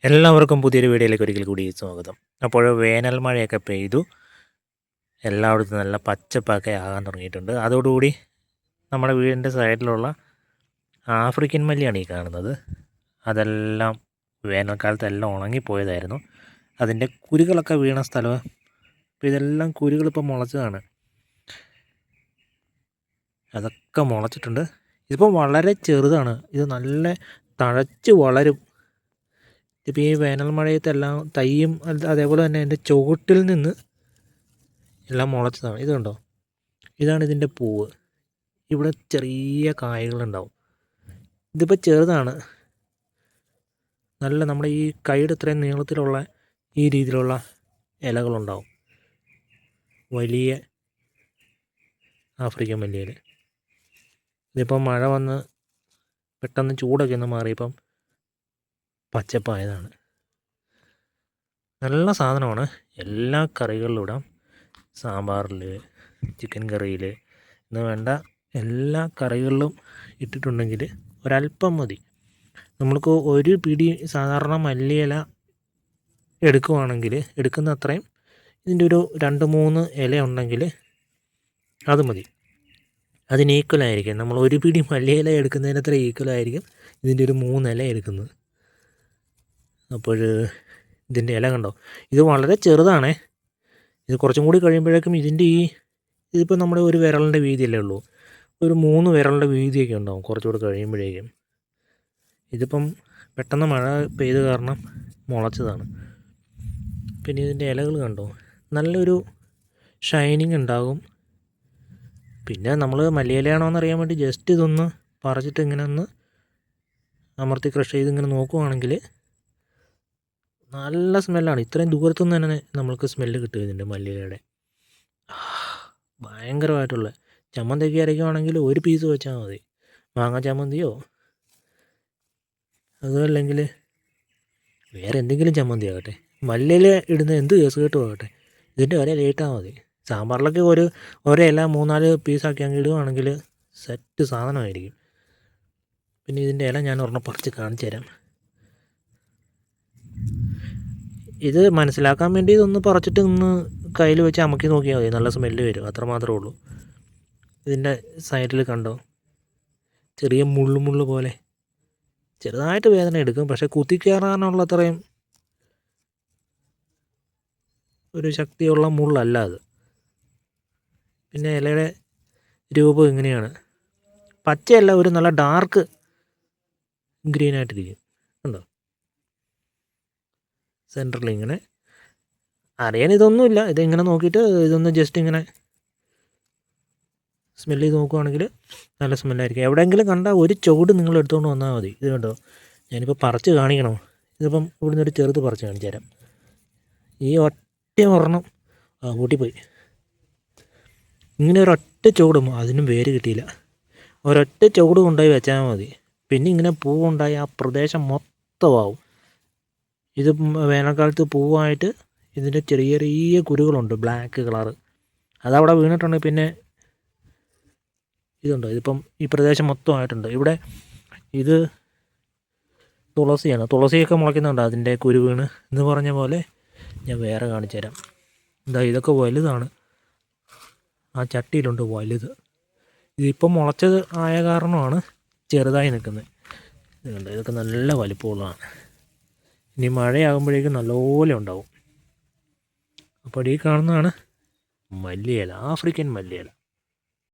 എല്ലാവർക്കും പുതിയൊരു വീഡിയോയിലേക്ക് ഒരിക്കൽ കൂടി സ്വാഗതം. അപ്പോൾ വേനൽ മഴയൊക്കെ പെയ്തു, എല്ലായിടത്തും നല്ല പച്ചപ്പൊക്കെ ആകാൻ തുടങ്ങിയിട്ടുണ്ട്. അതോടുകൂടി നമ്മുടെ വീടിൻ്റെ സൈഡിലുള്ള ആഫ്രിക്കൻ മല്ലിയാണ് ഈ കാണുന്നത്. അതെല്ലാം വേനൽക്കാലത്ത് എല്ലാം ഉണങ്ങിപ്പോയതായിരുന്നു. അതിൻ്റെ കുരുകളൊക്കെ വീണ സ്ഥലം. അപ്പോൾ ഇതെല്ലാം കുരുകളിപ്പോൾ മുളച്ചതാണ്. അതൊക്കെ മുളച്ചിട്ടുണ്ട്. ഇതിപ്പോൾ വളരെ ചെറുതാണ്. ഇത് നല്ല തഴച്ച് വളരും. ഇപ്പോൾ ഈ വേനൽ മഴയത്തെല്ലാം തൈയും അതേപോലെ തന്നെ അതിൻ്റെ ചുവട്ടിൽ നിന്ന് എല്ലാം മുളച്ചതാണ്. ഇത് കണ്ടോ, ഇതാണ് ഇതിൻ്റെ പൂവ്. ഇവിടെ ചെറിയ കായകളുണ്ടാവും. ഇതിപ്പോൾ ചെറുതാണ്. നല്ല നമ്മുടെ ഈ കൈയുടെ ഇത്രയും നീളത്തിലുള്ള ഈ രീതിയിലുള്ള ഇലകളുണ്ടാവും. വലിയ ആഫ്രിക്കൻ മല്ലിയിൽ ഇതിപ്പം മഴ വന്ന് പെട്ടെന്ന് ചൂടൊക്കെ ഒന്ന് മാറിയപ്പം പച്ചപ്പായതാണ്. നല്ല സാധനമാണ്. എല്ലാ കറികളിലും ഇടാം. സാമ്പാറിൽ, ചിക്കൻ കറിയിൽ എന്ന് വേണ്ട എല്ലാ കറികളിലും ഇട്ടിട്ടുണ്ടെങ്കിൽ ഒരല്പം മതി. നമ്മൾക്ക് ഒരു പിടി സാധാരണ മല്ലിയില എടുക്കുവാണെങ്കിൽ എടുക്കുന്ന അത്രയും ഇതിൻ്റെ ഒരു 2-3 ഇല ഉണ്ടെങ്കിൽ അത് മതി. അതിന് ഈക്വലായിരിക്കും. നമ്മൾ ഒരു പിടി മല്ലിയില എടുക്കുന്നതിന് അത്ര ഈക്വലായിരിക്കും ഇതിൻ്റെ ഒരു 3 ഇല എടുക്കുന്നത്. അപ്പോൾ ഇതിൻ്റെ ഇല കണ്ടോ, ഇത് വളരെ ചെറുതാണേ. ഇത് കുറച്ചും കൂടി കഴിയുമ്പോഴേക്കും ഇതിപ്പോൾ നമ്മുടെ ഒരു വിരലിൻ്റെ വീതിയല്ലേ ഉള്ളൂ. ഒരു 3 വിരലിൻ്റെ വീതിയൊക്കെ ഉണ്ടാവും കുറച്ചുകൂടി കഴിയുമ്പോഴേക്കും. ഇതിപ്പം പെട്ടെന്ന് മഴ പെയ്ത് കാരണം മുളച്ചതാണ്. പിന്നെ ഇതിൻ്റെ ഇലകൾ കണ്ടോ, നല്ലൊരു ഷൈനിങ് ഉണ്ടാകും. പിന്നെ നമ്മൾ മല്ലിയിലയാണോ എന്നറിയാൻ വേണ്ടി ജസ്റ്റ് ഇതൊന്ന് പറിച്ചിട്ട് ഇങ്ങനെ ഒന്ന് അമർത്തി ക്രഷ് ചെയ്ത് ഇങ്ങനെ നോക്കുവാണെങ്കിൽ നല്ല സ്മെല്ലാണ്. ഇത്രയും ദൂരത്തുനിന്ന് തന്നെ നമ്മൾക്ക് സ്മെല്ല് കിട്ടും ഇതിൻ്റെ മല്ലിയിലയുടെ. ഭയങ്കരമായിട്ടുള്ള ചമ്മന്തിയൊക്കെ അരയ്ക്കുവാണെങ്കിൽ ഒരു പീസ് വെച്ചാൽ മതി. മാങ്ങ ചമ്മന്തിയോ അതുമല്ലെങ്കിൽ വേറെ എന്തെങ്കിലും ചമ്മന്തി ആകട്ടെ, മല്ലിയില ഇടുന്ന എന്ത് കേസ് കേട്ടോ ആകട്ടെ, ഇതിൻ്റെ ഒരേ ലേറ്റാൽ മതി. സാമ്പാറിലൊക്കെ ഒരേ ഇല 3-4 പീസാക്കി അങ്ങ് ഇടുവാണെങ്കിൽ സെറ്റ് സാധനമായിരിക്കും. പിന്നെ ഇതിൻ്റെ ഇല ഞാൻ ഒരെണ്ണം പറിച്ച് കാണിച്ചു തരാം. ഇത് മനസ്സിലാക്കാൻ വേണ്ടി ഇതൊന്ന് പറിച്ചിട്ട് ഒന്ന് കയ്യിൽ വെച്ച് അമക്കി നോക്കിയാൽ മതി. നല്ല സ്മെല്ല് വരും, അത്ര മാത്രമേ ഉള്ളൂ. ഇതിൻ്റെ സൈഡിൽ കണ്ടോ, ചെറിയ മുള്ളു പോലെ ചെറുതായിട്ട് വേദന എടുക്കും. പക്ഷേ കുത്തിക്കയറാനുള്ള അത്രയും ഒരു ശക്തിയുള്ള മുള്ളല്ല അത്. പിന്നെ ഇലയുടെ രൂപം ഇങ്ങനെയാണ്. പച്ചയല്ല, ഒരു നല്ല ഡാർക്ക് ഗ്രീനായിട്ടിരിക്കും. കണ്ടോ, സെൻറ്ററിൽ ഇങ്ങനെ. അറിയാൻ ഇതൊന്നുമില്ല. ഇതിങ്ങനെ നോക്കിയിട്ട് ഇതൊന്ന് ജസ്റ്റ് ഇങ്ങനെ സ്മെല്ല് ചെയ്ത് നോക്കുവാണെങ്കിൽ നല്ല സ്മെല്ലായിരിക്കും. എവിടെയെങ്കിലും കണ്ടാൽ ഒരു ചുവട് നിങ്ങൾ എടുത്തുകൊണ്ട് വന്നാൽ മതി. ഇത് കണ്ടോ, ഞാനിപ്പോൾ പറിച്ച് കാണിക്കണോ. ഇതിപ്പം ഇവിടുന്ന് ഒരു ചെറുത് പറിച്ച് കാണിച്ചു തരാം. ഈ ഒറ്റ ഒരെണ്ണം കൂട്ടിപ്പോയി. ഇങ്ങനെ ഒരൊറ്റ ചുവടും, അതിനും വേര് കിട്ടിയില്ല. ഒരൊറ്റ ചുവട് കൊണ്ടുപോയി വെച്ചാൽ മതി. പിന്നെ ഇങ്ങനെ പൂവുണ്ടായി ആ പ്രദേശം മൊത്തമാവും. ഇത് വേനൽക്കാലത്ത് പൂവായിട്ട് ഇതിൻ്റെ ചെറിയ ചെറിയ കുരുകളുണ്ട്, ബ്ലാക്ക് കളറ്. അതവിടെ വീണിട്ടുണ്ടെങ്കിൽ പിന്നെ ഇതുണ്ടോ, ഇതിപ്പം ഈ പ്രദേശം മൊത്തമായിട്ടുണ്ട്. ഇവിടെ ഇത് തുളസിയാണ്. തുളസിയൊക്കെ മുളയ്ക്കുന്നുണ്ട് അതിൻ്റെ കുരു വീണ് എന്ന് പറഞ്ഞ പോലെ. ഞാൻ വേറെ കാണിച്ചു തരാം. ഇതൊക്കെ വലുതാണ്. ആ ചട്ടിയിലുണ്ട് വലുത്. ഇതിപ്പം മുളച്ചത് ആയ കാരണമാണ് ചെറുതായി നിൽക്കുന്നത്. ഇതുണ്ട്, ഇതൊക്കെ നല്ല വലിപ്പമുള്ളതാണ്. ഇനി മഴയാകുമ്പോഴേക്കും നല്ലപോലെ ഉണ്ടാവും. അപ്പോൾ ഈ കാണുന്നതാണ് മല്ലിയില, ആഫ്രിക്കൻ മല്ലിയില.